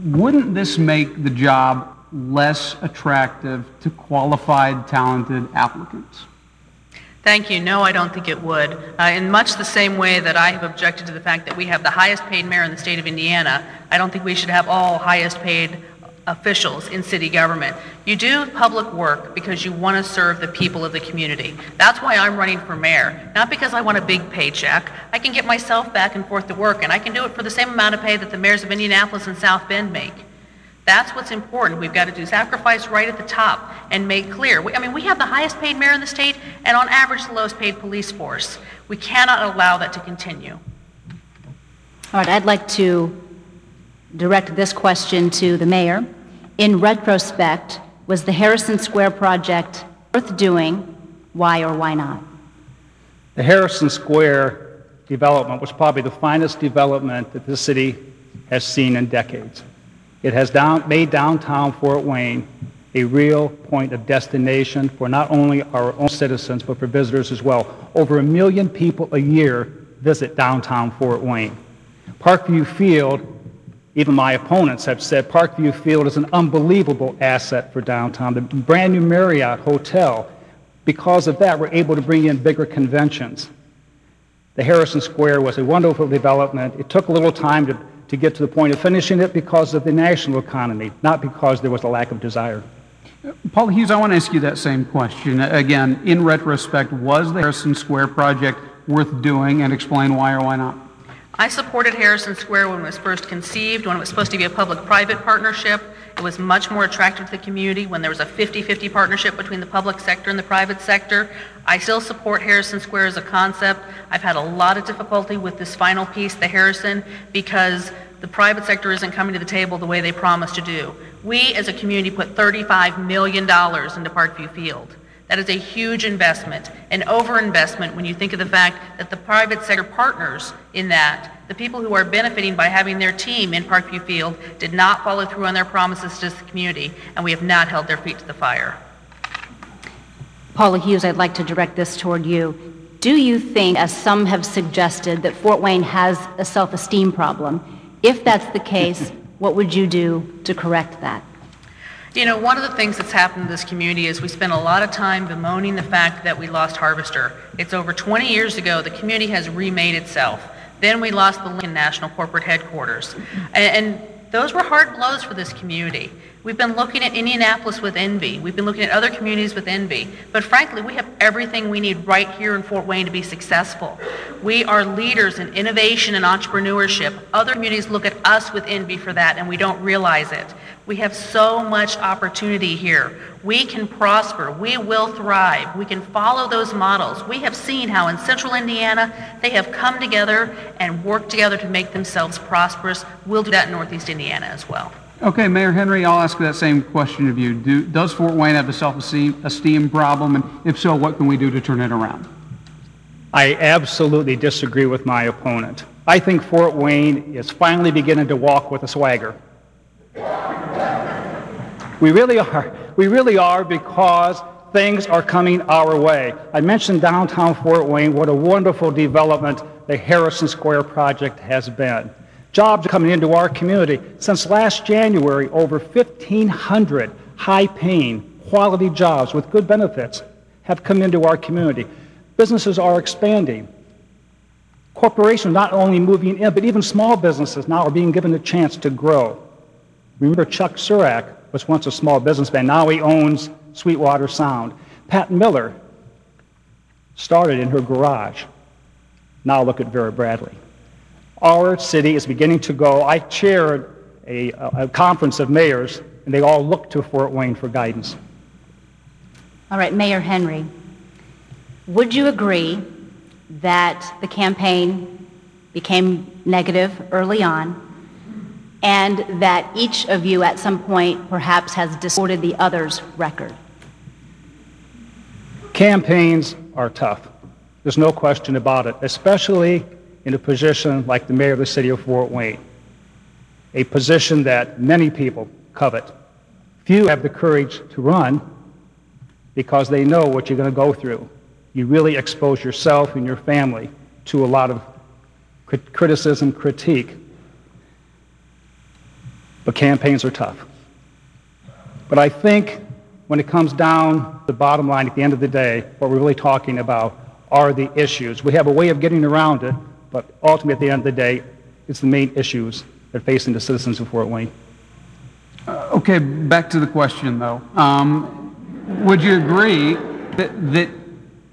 Wouldn't this make the job less attractive to qualified, talented applicants? Thank you. No, I don't think it would. In much the same way that I have objected to the fact that we have the highest paid mayor in the state of Indiana, I don't think we should have all highest paid officials in city government. You do public work because you want to serve the people of the community. That's why I'm running for mayor, not because I want a big paycheck. I can get myself back and forth to work, and I can do it for the same amount of pay that the mayors of Indianapolis and South Bend make. That's what's important. We've got to do sacrifice right at the top and make clear. I mean, we have the highest paid mayor in the state and on average the lowest paid police force. We cannot allow that to continue. All right, I'd like to direct this question to the mayor. In retrospect, was the Harrison Square project worth doing? Why or why not? The Harrison Square development was probably the finest development that the city has seen in decades. It has made downtown Fort Wayne a real point of destination for not only our own citizens, but for visitors as well. Over 1 million people a year visit downtown Fort Wayne. Parkview Field, even my opponents have said Parkview Field is an unbelievable asset for downtown. The brand new Marriott Hotel, because of that, we're able to bring in bigger conventions. The Harrison Square was a wonderful development. It took a little time to get to the point of finishing it because of the national economy, not because there was a lack of desire. Paul Hughes, I want to ask you that same question. Again, in retrospect, was the Harrison Square project worth doing, and explain why or why not? I supported Harrison Square when it was first conceived, when it was supposed to be a public-private partnership. It was much more attractive to the community when there was a 50-50 partnership between the public sector and the private sector. I still support Harrison Square as a concept. I've had a lot of difficulty with this final piece, the Harrison, because the private sector isn't coming to the table the way they promised to do. We as a community put $35 million into Parkview Field. That is a huge investment, an overinvestment when you think of the fact that the private sector partners in that, the people who are benefiting by having their team in Parkview Field, did not follow through on their promises to the community, and we have not held their feet to the fire. Paula Hughes, I'd like to direct this toward you. Do you think, as some have suggested, that Fort Wayne has a self-esteem problem? If that's the case, what would you do to correct that? You know, one of the things that's happened in this community is we spent a lot of time bemoaning the fact that we lost Harvester. It's over 20 years ago. The community has remade itself. Then we lost the Lincoln National Corporate Headquarters. And those were hard blows for this community. We've been looking at Indianapolis with envy. We've been looking at other communities with envy. But frankly, we have everything we need right here in Fort Wayne to be successful. We are leaders in innovation and entrepreneurship. Other communities look at us with envy for that, and we don't realize it. We have so much opportunity here. We can prosper. We will thrive. We can follow those models. We have seen how in central Indiana, they have come together and worked together to make themselves prosperous. We'll do that in northeast Indiana as well. Okay, Mayor Henry, I'll ask that same question of you. Does Fort Wayne have a self-esteem problem? And if so, what can we do to turn it around? I absolutely disagree with my opponent. I think Fort Wayne is finally beginning to walk with a swagger. We really are. We really are, because things are coming our way. I mentioned downtown Fort Wayne, what a wonderful development the Harrison Square project has been. Jobs are coming into our community. Since last January, over 1,500 high-paying, quality jobs with good benefits have come into our community. Businesses are expanding. Corporations not only moving in, but even small businesses now are being given a chance to grow. Remember, Chuck Surak was once a small businessman. Now he owns Sweetwater Sound. Pat Miller started in her garage. Now look at Vera Bradley. Our city is beginning to go. I chaired a conference of mayors, and they all looked to Fort Wayne for guidance. All right, Mayor Henry, would you agree that the campaign became negative early on, and that each of you at some point perhaps has distorted the other's record? Campaigns are tough. There's no question about it, especially in a position like the mayor of the city of Fort Wayne, a position that many people covet. Few have the courage to run because they know what you're going to go through. You really expose yourself and your family to a lot of criticism, critique. But campaigns are tough. But I think when it comes down to the bottom line at the end of the day, what we're really talking about are the issues. We have a way of getting around it, but ultimately at the end of the day, it's the main issues that are facing the citizens of Fort Wayne. Okay, back to the question though. Would you agree that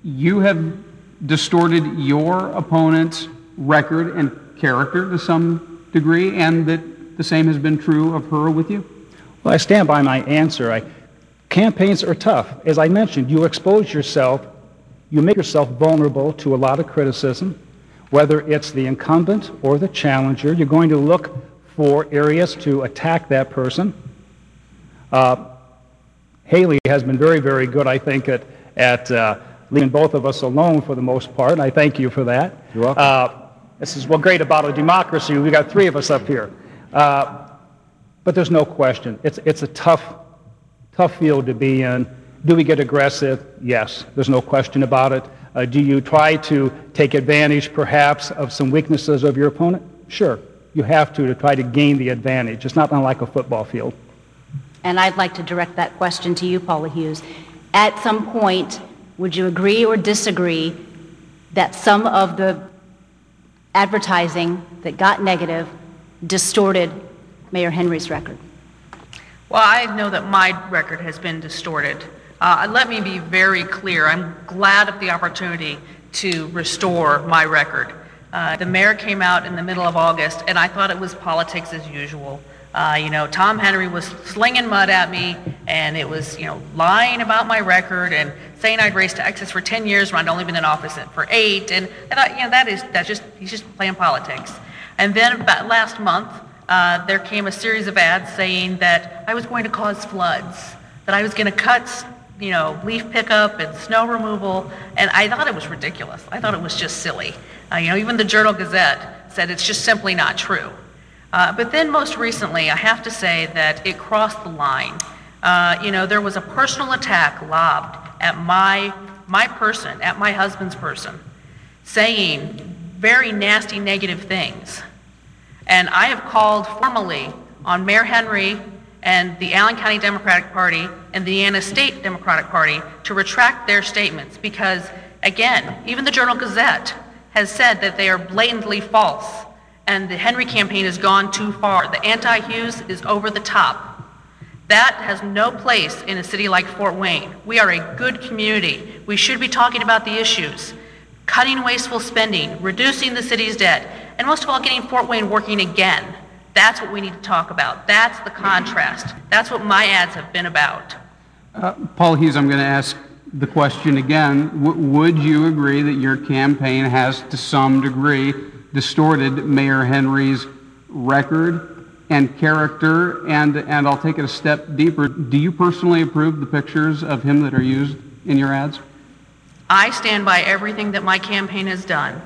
you have distorted your opponent's record and character to some degree, and that the same has been true of her with you? Well, I stand by my answer. Campaigns are tough. As I mentioned, you expose yourself, you make yourself vulnerable to a lot of criticism, whether it's the incumbent or the challenger. You're going to look for areas to attack that person. Haley has been very, very good, I think, at leaving both of us alone for the most part, and I thank you for that. You're welcome. This is what's great about a democracy. We got three of us up here. But there's no question. It's a tough field to be in. Do we get aggressive? Yes. There's no question about it. Do you try to take advantage, perhaps, of some weaknesses of your opponent? Sure. You have to try to gain the advantage. It's not unlike a football field. And I'd like to direct that question to you, Paula Hughes. At some point, would you agree or disagree that some of the advertising that got negative distorted Mayor Henry's record? Well, I know that my record has been distorted. Let me be very clear. I'm glad of the opportunity to restore my record. The mayor came out in the middle of August, and I thought it was politics as usual. Tom Henry was slinging mud at me, and it was, lying about my record and saying I'd raced to Texas for 10 years when I'd only been in office for 8, and he's just playing politics. And then about last month, there came a series of ads saying that I was going to cause floods, that I was going to cut, leaf pickup and snow removal, and I thought it was ridiculous. I thought it was just silly. Even the Journal-Gazette said it's just simply not true. But then most recently, I have to say that it crossed the line. There was a personal attack lobbed at my person, at my husband's person, saying very nasty negative things. And I have called formally on Mayor Henry and the Allen County Democratic Party and the Indiana State Democratic Party to retract their statements because, again, even the Journal-Gazette has said that they are blatantly false and the Henry campaign has gone too far. The anti-Hughes is over the top. That has no place in a city like Fort Wayne. We are a good community. We should be talking about the issues. Cutting wasteful spending, reducing the city's debt, and most of all, getting Fort Wayne working again. That's what we need to talk about. That's the contrast. That's what my ads have been about. Paul Hughes, I'm going to ask the question again. Would you agree that your campaign has, to some degree, distorted Mayor Henry's record and character? And I'll take it a step deeper. Do you personally approve the pictures of him that are used in your ads? I stand by everything that my campaign has done.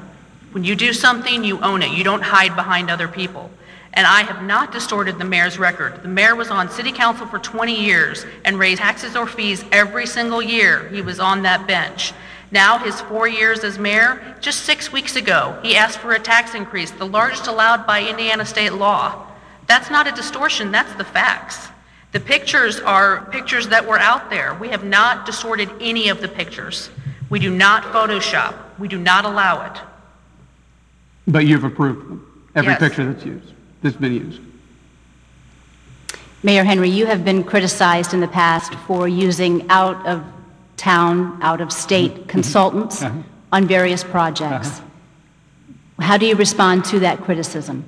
When you do something, you own it. You don't hide behind other people. And I have not distorted the mayor's record. The mayor was on city council for 20 years and raised taxes or fees every single year he was on that bench. Now, his 4 years as mayor, just 6 weeks ago, he asked for a tax increase, the largest allowed by Indiana state law. That's not a distortion, that's the facts. The pictures are pictures that were out there. We have not distorted any of the pictures. We do not Photoshop. We do not allow it. But you've approved them, every Yes. picture that's been used. Mayor Henry, you have been criticized in the past for using out-of-town, out-of-state consultants on various projects. How do you respond to that criticism?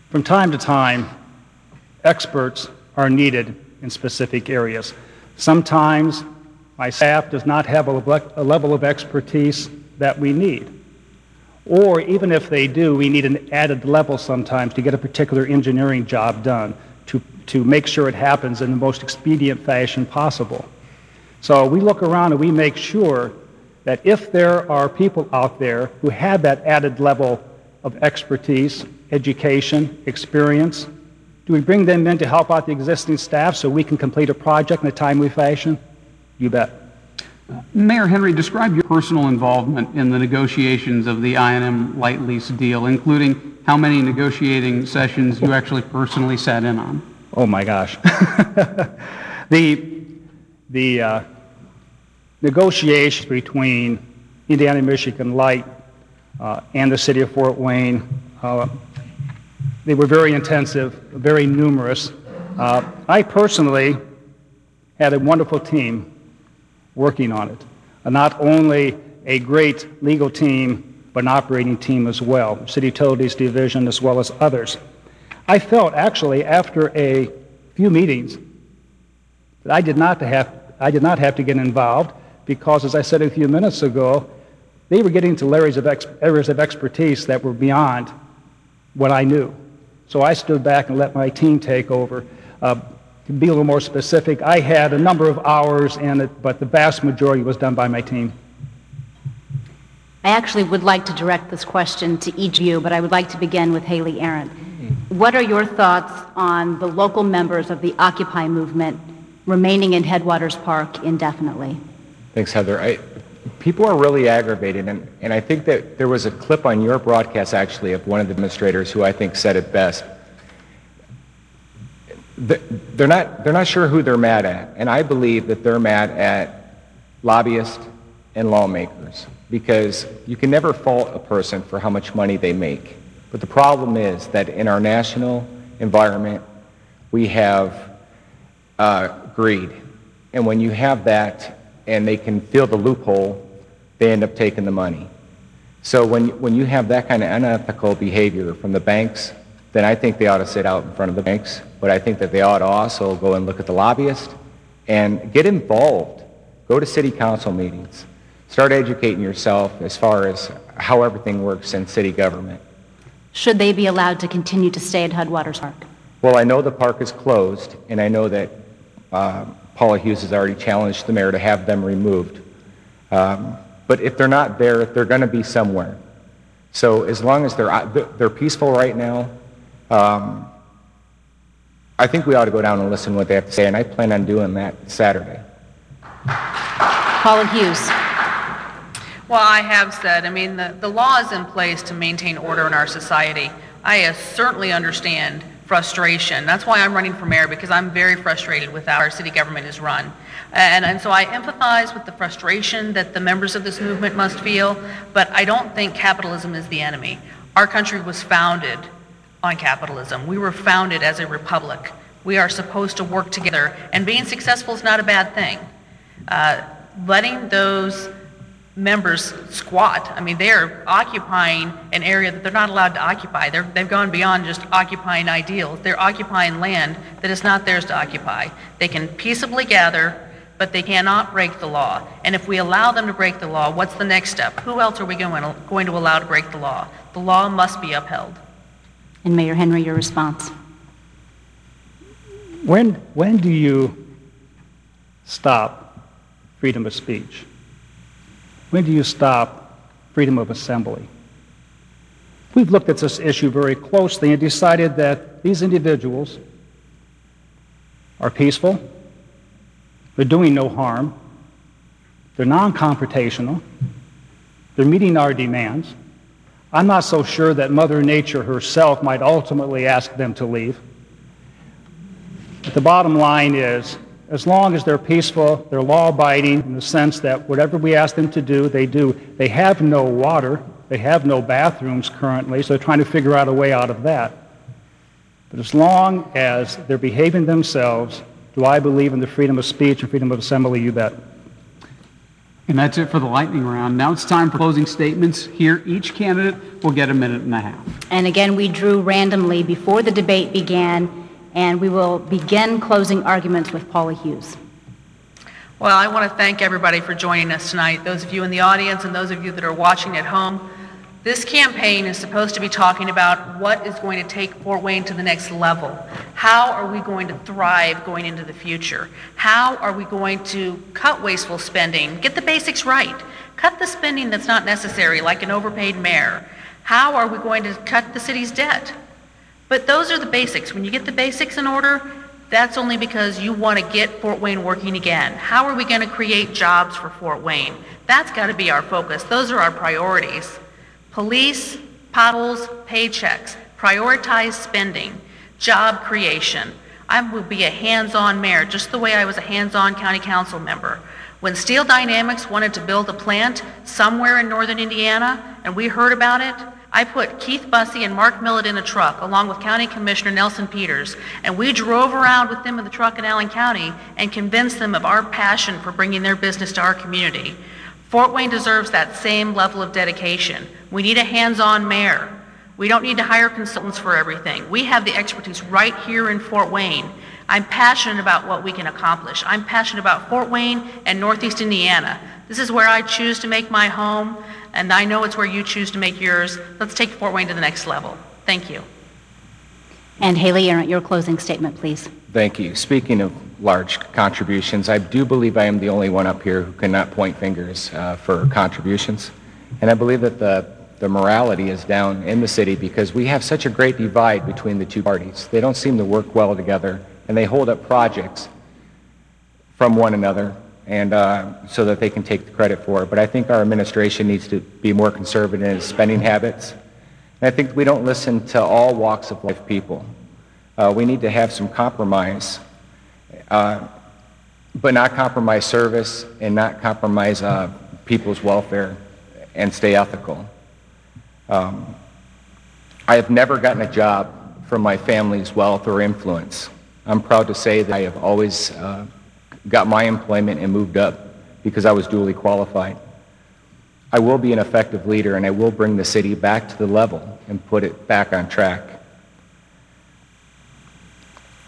From time to time, experts are needed in specific areas. Sometimes my staff does not have a level of expertise that we need. Or even if they do, we need an added level sometimes to get a particular engineering job done, to make sure it happens in the most expedient fashion possible. So we look around and we make sure that if there are people out there who have that added level of expertise, education, experience, do we bring them in to help out the existing staff so we can complete a project in a timely fashion? You bet. Mayor Henry, describe your personal involvement in the negotiations of the I&M light lease deal, including how many negotiating sessions you actually personally sat in on. Oh my gosh. The negotiations between Indiana Michigan Light and the city of Fort Wayne, they were very intensive, very numerous. I personally had a wonderful team working on it. Not only a great legal team, but an operating team as well, City Utilities Division as well as others. I felt actually after a few meetings that I did not have to get involved because, as I said a few minutes ago, they were getting to areas of expertise that were beyond what I knew. So I stood back and let my team take over. To be a little more specific, I had a number of hours in it, but the vast majority was done by my team. I actually would like to direct this question to each of you, but I would like to begin with Haley Arendt. What are your thoughts on the local members of the Occupy movement remaining in Headwaters Park indefinitely? Thanks, Heather. People are really aggravated, and I think that there was a clip on your broadcast, actually, of one of the administrators who I think said it best. They're not sure who they're mad at, and I believe that they're mad at lobbyists and lawmakers, because you can never fault a person for how much money they make. But the problem is that in our national environment, we have greed. And when you have that and they can fill the loophole, they end up taking the money. So when you have that kind of unethical behavior from the banks, then I think they ought to sit out in front of the banks. But I think that they ought to also go and look at the lobbyists and get involved. Go to city council meetings. Start educating yourself as far as how everything works in city government. Should they be allowed to continue to stay at Headwaters Park? Well, I know the park is closed, and I know that Paula Hughes has already challenged the mayor to have them removed. But if they're not there, they're going to be somewhere. So as long as they're peaceful right now, I think we ought to go down and listen to what they have to say, and I plan on doing that Saturday. Paula Hughes. Well, I have said, I mean, the law is in place to maintain order in our society. I certainly understand frustration. That's why I'm running for mayor, because I'm very frustrated with how our city government is run. And so I empathize with the frustration that the members of this movement must feel, but I don't think capitalism is the enemy. Our country was founded on capitalism. We were founded as a republic. We are supposed to work together, and being successful is not a bad thing. Letting those members squat, I mean, they're occupying an area that they're not allowed to occupy. They've gone beyond just occupying ideals. They're occupying land that is not theirs to occupy. They can peaceably gather, but they cannot break the law. And if we allow them to break the law, what's the next step? Who else are we going to allow to break the law? The law must be upheld. And Mayor Henry, your response. When do you stop freedom of speech? When do you stop freedom of assembly? We've looked at this issue very closely and decided that these individuals are peaceful, they're doing no harm, they're non-confrontational, they're meeting our demands. I'm not so sure that Mother Nature herself might ultimately ask them to leave. But the bottom line is, as long as they're peaceful, they're law-abiding in the sense that whatever we ask them to do, they do. They have no water, they have no bathrooms currently, so they're trying to figure out a way out of that. But as long as they're behaving themselves, do I believe in the freedom of speech and freedom of assembly? You bet. And that's it for the lightning round. Now it's time for closing statements. Here, each candidate will get a minute and a half. And again, we drew randomly before the debate began, and we will begin closing arguments with Paula Hughes. Well, I want to thank everybody for joining us tonight, those of you in the audience and those of you that are watching at home. This campaign is supposed to be talking about what is going to take Fort Wayne to the next level. How are we going to thrive going into the future? How are we going to cut wasteful spending, get the basics right, cut the spending that's not necessary, like an overpaid mayor? How are we going to cut the city's debt? But those are the basics. When you get the basics in order, that's only because you want to get Fort Wayne working again. How are we going to create jobs for Fort Wayne? That's got to be our focus. Those are our priorities. Police, potholes, paychecks, prioritize spending, job creation. I will be a hands-on mayor, just the way I was a hands-on county council member. When Steel Dynamics wanted to build a plant somewhere in northern Indiana, and we heard about it, I put Keith Bussey and Mark Millett in a truck, along with County Commissioner Nelson Peters, and we drove around with them in the truck in Allen County and convinced them of our passion for bringing their business to our community. Fort Wayne deserves that same level of dedication. We need a hands-on mayor. We don't need to hire consultants for everything. We have the expertise right here in Fort Wayne. I'm passionate about what we can accomplish. I'm passionate about Fort Wayne and Northeast Indiana. This is where I choose to make my home, and I know it's where you choose to make yours. Let's take Fort Wayne to the next level. Thank you. And Haley Arendt, your closing statement, please. Thank you. Speaking of large contributions, I do believe I am the only one up here who cannot point fingers for contributions. And I believe that the morality is down in the city because we have such a great divide between the two parties. They don't seem to work well together, and they hold up projects from one another and so that they can take the credit for it. But I think our administration needs to be more conservative in its spending habits. And I think we don't listen to all walks of life people. We need to have some compromise, but not compromise service and not compromise people's welfare and stay ethical. I have never gotten a job from my family's wealth or influence. I'm proud to say that I have always got my employment and moved up because I was duly qualified. I will be an effective leader, and I will bring the city back to the level and put it back on track.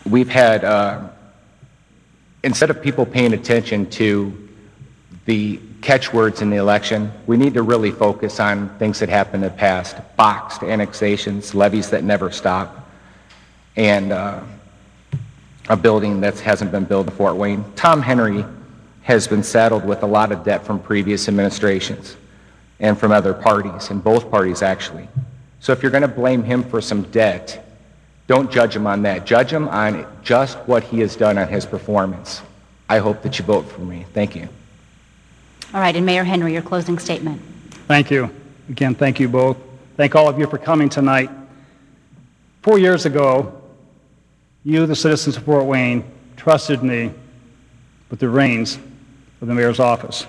We've had, instead of people paying attention to the catchwords in the election, we need to really focus on things that happened in the past: boxed annexations, levies that never stop, and a building that hasn't been built in Fort Wayne. Tom Henry has been saddled with a lot of debt from previous administrations and from other parties, and both parties actually. So if you're going to blame him for some debt, don't judge him on that. Judge him on just what he has done on his performance. I hope that you vote for me. Thank you. All right, and Mayor Henry, your closing statement. Thank you. Again, thank you both. Thank all of you for coming tonight. 4 years ago, you, the citizens of Fort Wayne, trusted me with the reins of the mayor's office.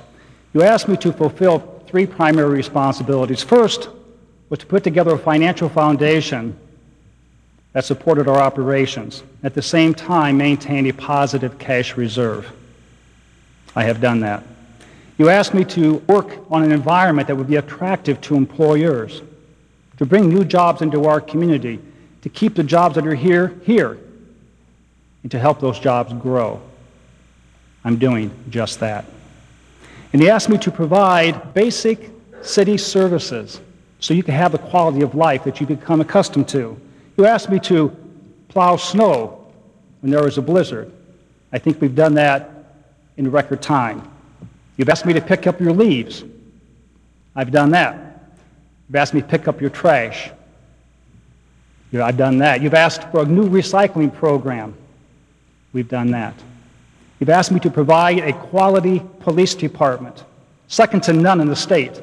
You asked me to fulfill 3 primary responsibilities. First was to put together a financial foundation that supported our operations, at the same time maintain a positive cash reserve. I have done that. You asked me to work on an environment that would be attractive to employers, to bring new jobs into our community, to keep the jobs that are here, and to help those jobs grow. I'm doing just that. And you asked me to provide basic city services so you can have the quality of life that you become accustomed to. You asked me to plow snow when there was a blizzard. I think we've done that in record time. You've asked me to pick up your leaves. I've done that. You've asked me to pick up your trash. I've done that. You've asked for a new recycling program. We've done that. You've asked me to provide a quality police department, second to none in the state,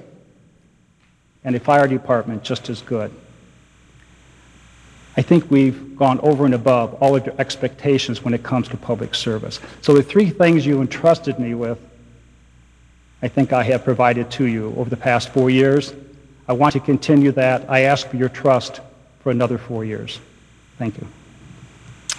and a fire department just as good. I think we've gone over and above all of your expectations when it comes to public service. So the 3 things you entrusted me with, I think I have provided to you over the past 4 years. I want to continue that. I ask for your trust for another 4 years. Thank you.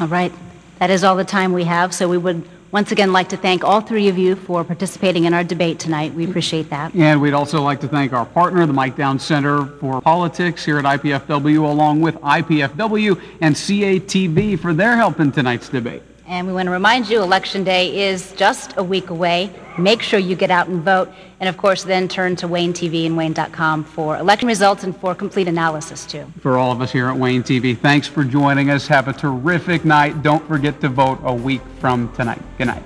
All right. That is all the time we have, so we would once again like to thank all 3 of you for participating in our debate tonight. We appreciate that. And we'd also like to thank our partner, the Mike Down Center for Politics here at IPFW, along with IPFW and CATV for their help in tonight's debate. And we want to remind you, Election Day is just a week away. Make sure you get out and vote. And of course, then turn to Wayne TV and Wayne.com for election results and for complete analysis, too. For all of us here at Wayne TV, thanks for joining us. Have a terrific night. Don't forget to vote a week from tonight. Good night.